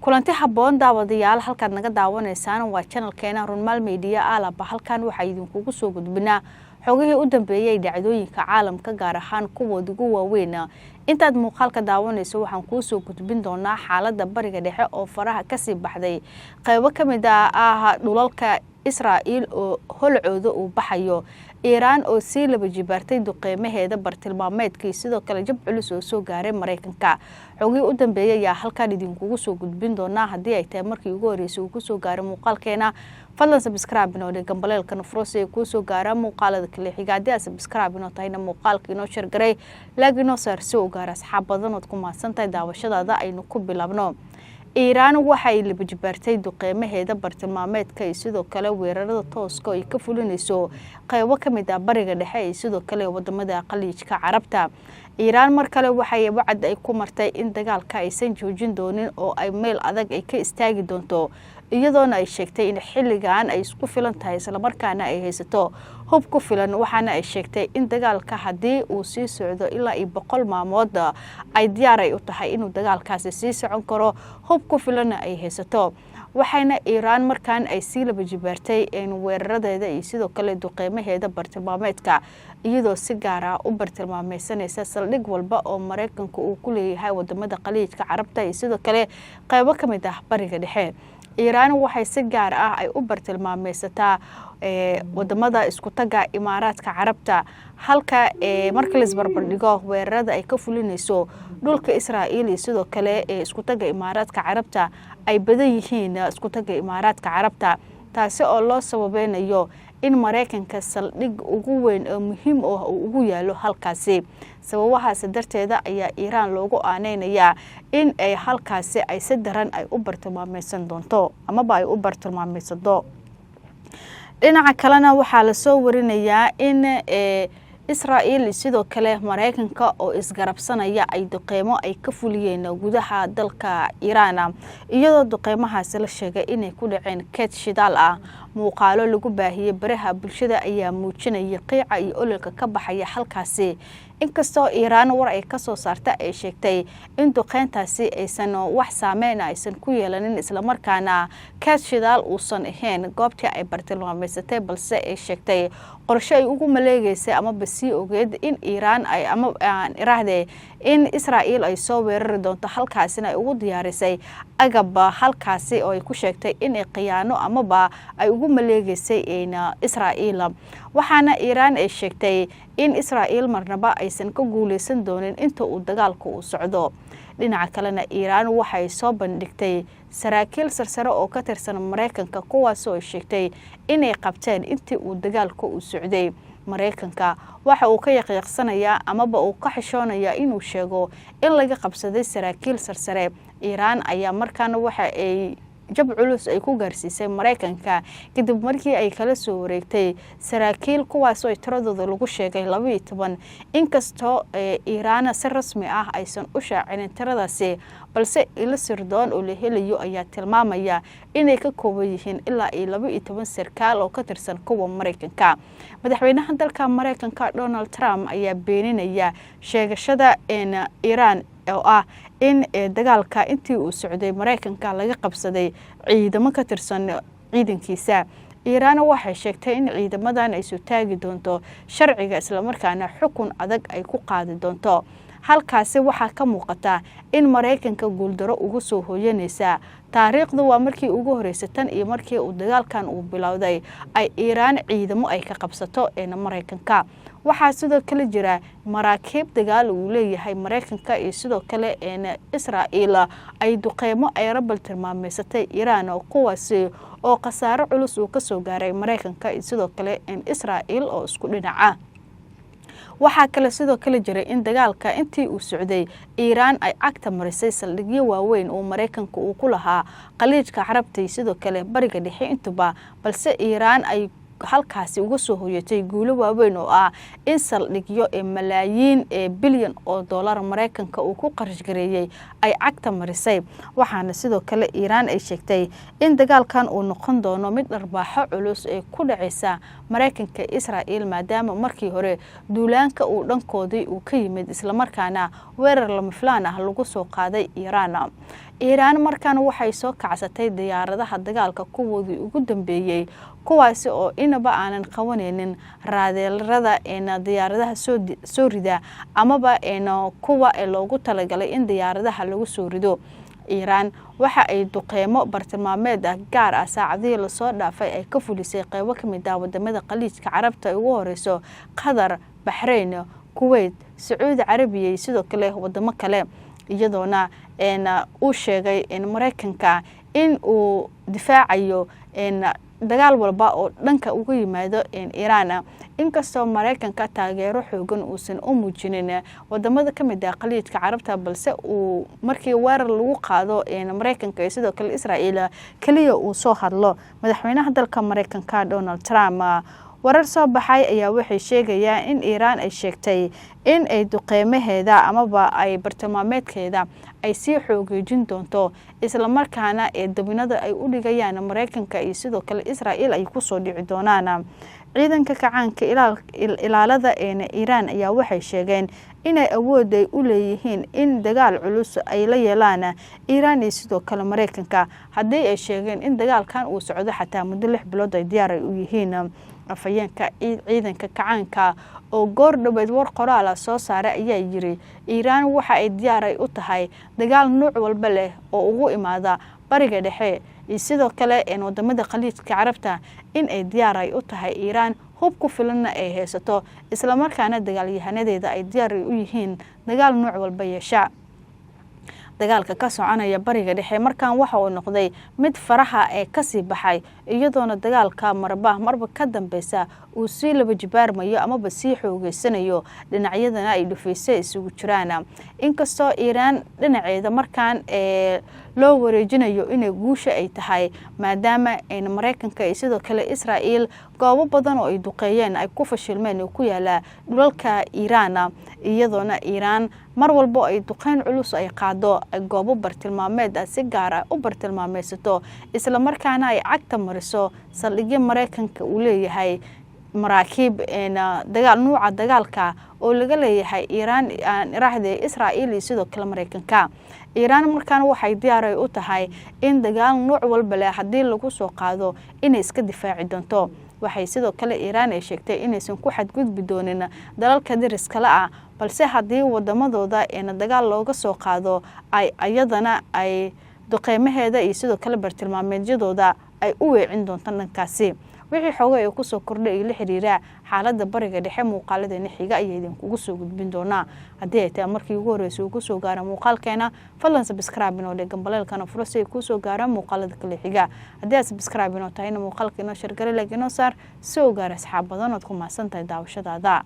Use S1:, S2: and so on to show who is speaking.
S1: kulanti habboon daawadayaal halkaad naga daawanaysaan waa channelkeena Runmal Media alaba halkan waxa idinkugu soo gudbinaa xogihii u dambeeyay dhacdooyinka caalamka gaar ahaan kuwa ugu waaweyn intaad muuqaalka daawanayso waxaan ku soo gudbin doonaa xaaladda bariga dhexe oo faraha ka sii baxday qaybo kamid ah dhulalka Israa'iil oo holcooda uu baxayo Iran oo si laba jibaartay duqeymaheeda bartilmaameedkii sidoo kale jab culus oo soo gaaray Mareykanka xogii u dambeeyay ayaa halkan idinkugu soo gudbin doonaa hadii ay tahay markii ugu horeysay uu ku soo gaaray muuqaalkeena fadlan subscribe inoo dhig gambaleelka nafroosay ku soo gaaray muuqaalada kale xigaadii subscribe inoo tahayna muuqaalka inoo share garay laagino saarsi u gaar asxaab badan oo ku maadsantahay daawashadaada aynu ku bilaabno Iran waxay laba jibaartay duqeymaheeda bartilmaameedka sidoo kale weerarada tooska ay ka fulinayso qaybo kamid ah bariga dhexe sidoo kale wadamada Khaliijka Carabta Iran mar kale waxay wacd ay ku martay in dagaalka aysan joojin doonin oo ay meel adag ay ka istaagi doonto iyadoona ay sheegtay in xilligan ay isku filan tahay isla markaana ay haysato hub ku filan waxaana ay sheegtay in dagaalka hadii uu sii socdo ilaa 100 maalmood ay diyaar u tahay inuu dagaalkaasi sii socon karo hub ku filan ay haysato waxayna Iran markaan ay si laba jibaartay in weeraradeeda iyo sidoo kale duqeymaheeda bartilmaameedka iyadoo si gaar ah u bartilmaameysanaysa saldhig walba oo Mareykanka uu ku leeyahay wadamada Khaliijka Carabta iyo sidoo kale qaybo kamid ah bariga dhexe Iran waxay si gaar ah ay u bartilmaameysataa wadamada isku taga Imaaraadka Carabta halka marka la isbarbar dhigo weerarada ay ka fulinayso dhulka Israa'iil iyo sidoo kale isku taga Imaaraadka Carabta ay badan yihiin isku taga Imaaraadka Carabta taasi oo loo sababeynayo in Mareykanka saldhig ugu weyn oo muhiim ah uu ugu yaalo halkaasi sababahaas darteeda ayaa Iran loogu aaneynaya in ay halkaasi ay si daran ay u bartilmaameysan doonto ama ay u bartilmaameysado dhinaca kalena waxa la soo warinayaa in Israa'iil sidoo kale Mareykanka oo isgarabsanaya ay duqeymo ay ka fuliyeen gudaha dalka Iran iyadoo duqeymahaas la sheegay inay ku dhaceen keed shidaal ah muuqaalo lagu baahiyay baraha bulshada ayaa muujinaya qiica iyo ololka ka baxaya halkaasi inkastoo Iran war ay ka soo saartay ay sheegtay in duqeyntaasi aysan wax saameyn aysan ku yeelanin isla markaana keed shidaal uusan ahayn goobtii ay bartilmaameysatay balse ay sheegtay qorshe ay ugu maleegaysay ama basi ogeed in Iran ay ama iraahday in Israa'iil ay soo weerari doonto halkaasina ay ugu diyaarisay agab halkaasi oo ay ku sheegtay in ay qiyaano ama ay ugu maleegaysay in Israa'iil waxaana Iran ay sheegtay in Israa'iil marnaba aysan ka guuleysan doonin inta uu dagaalku u socdo dhinaca kalena Iran waxay soo bandhigtay saraakiil sarsare oo ka tirsan Mareykanka kuwaas oo sheegtay inay qabteen intii uu dagaalku u socday Mareykanka waxa uu ka yaqiiqsanaya ama uu ka xishoonaya inuu sheego in laga qabsaday saraakiil sarsare Iran ayaa markaan waxa ay jab culus ay ku gaarsiisay Mareykanka kadib markii ay kala soo wareegtay saraakiil kuwaas oo tiradooda lagu sheegay 12 inkastoo Iran si rasmi ah aysan u shaacinin tiradaasi balse ila sirdoon oo la helayo ayaa tilmaamaya inay ka kooban yihiin ilaa 12 sarkaal oo ka tirsan kuwa Mareykanka madaxweynaha dalka Mareykanka Donald Trump ayaa beeninaya sheegashada in Iran oo ah in dagaalka intii uu socday Mareykanka laga qabsaday ciidamo ka tirsan ciidankiisa Iran waxay sheegtay in ciidamadan ay soo taagi doonto sharciga isla markaana xukun adag ay ku qaadi doonto halkaasi waxa ka muuqata in Mareykanka guuldaro ugu soo hooyanaysa taariikhdu waa markii ugu horeysay tan iyo markii uu dagaalkan uu bilowday ay Iran ciidamo ay ka qabsato Mareykanka waxa sidoo kale jira maraakiib dagaal uu leeyahay Mareykanka iyo sidoo kale Israa'iil ay duqeymo ay bartilmaameysatay Iran oo kuwaasi oo khasaaro culus uu ka soo gaaray Mareykanka iyo sidoo kale Israa'iil oo isku dhinaca waxa kale sidoo kale jiray in dagaalka intii uu socday Iran ay cagta marisay saldhigyo waaweyn oo Mareykanka uu ku lahaa Khaliijka Carabta sidoo kale bariga dhexe intuba balse Iran ay halkaasi uga soo hoyatay guulo waaweyn oo ah in saldhigyo malaayiin bilyan oo dollar Mareykanka uu ku qarash gareeyay ay cagta marisay waxaana sidoo kale Iran ay sheegtay in dagaalkan uu noqon doono mid dharbaaxo culus ee ku dhacaysa Mareykanka Israa'iil maadaama markii hore duulaanka uu dhankoodii uu ka yimid isla markaana weerar lama filaan ah lagu soo qaaday Iran Iiraan markaan waxay soo kacsatay diyaaradaha dagaalka kuwoodii ugu dambeeyay kuwaasi oo inaba aanan qabaneynin raadeelrada diyaaradaha soo rida amaba kuwa loogu talagalay in diyaaradaha lagu soo rido. Iiraan waxa ay duqeymo bartilmaameed gaar ah saacadihii la soo dhaafay ay ka fulisay qaybo ka mid ah wadamada Khaliijka Carabta ugu horeyso Qatar, Bahrain, Kuwait, Sacuudi Carabiya iyo sidoo kale wadamo kale, iyadoona uu sheegay in Mareykanka in uu difaacayo dagaal walba oo dhanka uga yimaado Iiraan. Inkastoo Mareykanka taageero xoogan uusan u muujinin wadamada ka mid ah Khaliijka Carabta, balse uu markii weerar lagu qaado Mareykanka iyo sidoo kale Israa'iil kaliya uu soo hadlo madaxweynaha dalka Mareykanka Donald Trump. Warar soo baxay ayaa waxay sheegayaan in Iiraan ay sheegtay in ay duqeymaheeda amaba ay bartilmaameedkeeda ay sii xoogejin doonto, isla markaana dabinada ay u dhigayaan Mareykanka iyo sidoo kale Israa'iil ay ku soo dhici doonaan. Ciidanka kacaanka ilaalada Iiraan ayaa waxay sheegeen inay awood ay u leeyihiin in dagaal culus ay la yeelaan Iiraan iyo sidoo kale Mareykanka haddii ay sheegeen in dagaalkan uu socdo xataa muddo 6 bilood ay diyaar u yihiin. Afhayeenka ciidanka kacaanka oo goor dhaweyd war qoraal soo saaray ayaa yiri Iiraan waxa ay diyaar u tahay dagaal nooc walba leh oo ugu imaada bariga dhexe iyo sidoo kale wadamada Khaliijka Carabta in ay diyaar u tahay Iiraan hub ku filan ay haysato, isla markaana dagaalyahanadeeda ay diyaar u yihiin dagaal nooc walba yeesha. Dagaalka ka soconaya bariga dhexe markaan waxa uu noqday mid faraha ka sii baxay, iyadoona dagaalka marba ka dambeysa uu si laba jibaarmayo amaba si xoogeysanayo dhinacyadana ay dhufaysay isugu jiraan. Inkastoo Iiraan dhinaceeda markaan loo wareejinayo inay guusha ay tahay, maadaama Mareykanka iyo sidoo kale Israa'iil goobo badan oo ay duqeeyeen ay ku fashilmeen oo ku yaala dhulalka Iiraan, iyadoona Iiraan mar walba ay duqeyn culus ay qaado goobo bartilmaameed si gaar ah u bartilmaameysato, isla markaana ay cagta mariso saldhigyo Mareykanka uu leeyahay maraakiib dagaal nooca dagaalka oo laga leeyahay Iiraan Israa'iil iyo sidoo kale Mareykanka. Iiraan markaan waxay diyaar u tahay in dagaal nooc walba leh haddii lagu soo qaado inay iska difaaci doonto. Waxay sidoo kale Iiraan ay sheegtay inaysan ku xadgudbi doonin dalalka deriska ah, balse haddii wadamadooda dagaal looga soo qaado ay ayadana ay duqeymaheeda iyo sidoo kale bartilmaameedyadooda ay u weecin doonto dhankaasi. wixii xogo ay ku soo kordhay la xiriira xaaladda bariga dhexe muuqaaladeena xiga ayay idinkugu soo gudbin doonaa. Haddii ay tahay markii ugu horeysay ugu soo gaara muuqaalkeena, fadlan subscribe inoo dhig gambaleelkana furo si ay ku soo gaaraan muuqaalada kale xiga. Haddii aad subscribe inoo tahayna muuqaalka inoo share garay like inoo saar si uu gaaro asxaab badan oo ku mahadsantahay daawashadaada.